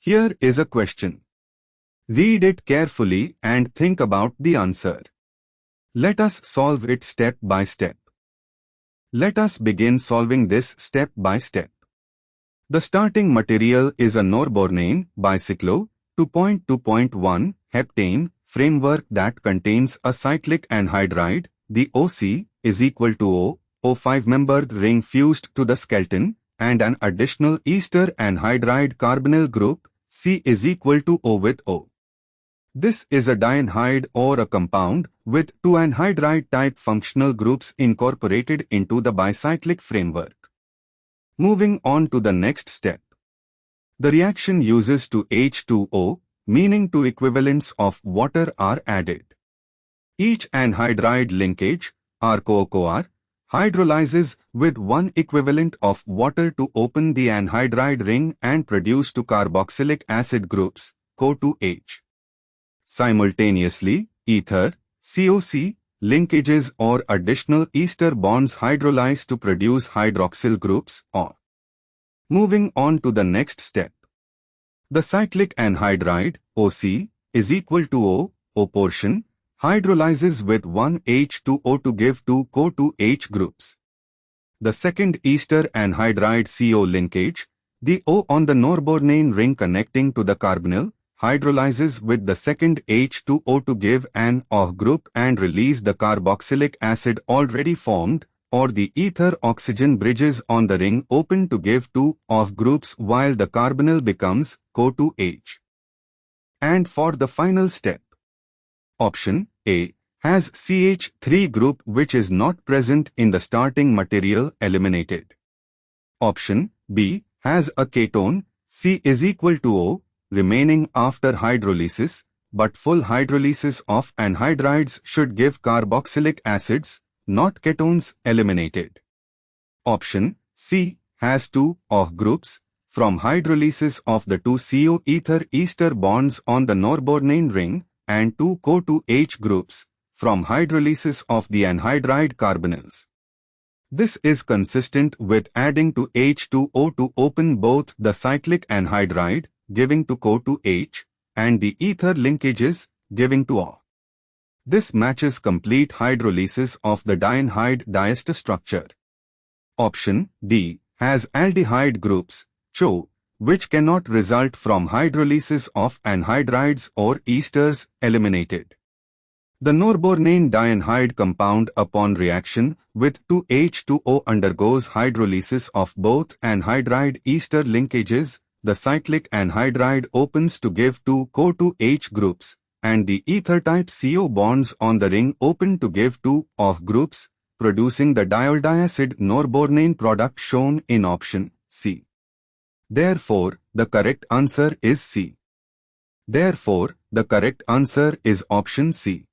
Here is a question. Read it carefully and think about the answer. Let us solve it step by step. Let us begin solving this step by step. The starting material is a norbornane bicyclo 2.2.1 heptane framework that contains a cyclic anhydride, the OC is equal to O, O5-membered ring fused to the skeleton, and an additional ester anhydride carbonyl group, C is equal to O with O. This is a dienhide or a compound with two anhydride-type functional groups incorporated into the bicyclic framework. Moving on to the next step. The reaction uses to H2O, meaning two equivalents of water are added. Each anhydride linkage, R-CoO-CoR, hydrolyzes with one equivalent of water to open the anhydride ring and produce two carboxylic acid groups, CO2H. Simultaneously, ether, COC, linkages or additional ester bonds hydrolyze to produce hydroxyl groups, OR. Moving on to the next step. The cyclic anhydride, OC, is equal to O, O portion, hydrolyzes with one H2O to give two CO2H groups. The second ester anhydride CO linkage, the O on the norbornane ring connecting to the carbonyl, hydrolyzes with the second H2O to give an OH group and release the carboxylic acid already formed, or the ether oxygen bridges on the ring open to give two OH groups while the carbonyl becomes CO2H. And for the final step, option A has CH3 group which is not present in the starting material eliminated. Option B has a ketone, C is equal to O, remaining after hydrolysis, but full hydrolysis of anhydrides should give carboxylic acids, not ketones, eliminated. Option C has two OH groups from hydrolysis of the two CO ether ester bonds on the norbornane ring and two CO2H groups from hydrolysis of the anhydride carbonyls. This is consistent with adding to H2O to open both the cyclic anhydride, giving to CO2H, and the ether linkages, giving to O. This matches complete hydrolysis of the dienhide diester structure. Option D has aldehyde groups, ChO, which cannot result from hydrolysis of anhydrides or esters, eliminated. The norbornane dienhide compound upon reaction with 2H2O undergoes hydrolysis of both anhydride ester linkages, the cyclic anhydride opens to give two CO2H groups, and the ether-type CO bonds on the ring open to give two OH groups, producing the dialdiacid norbornane product shown in option C. Therefore, the correct answer is C. Therefore, the correct answer is option C.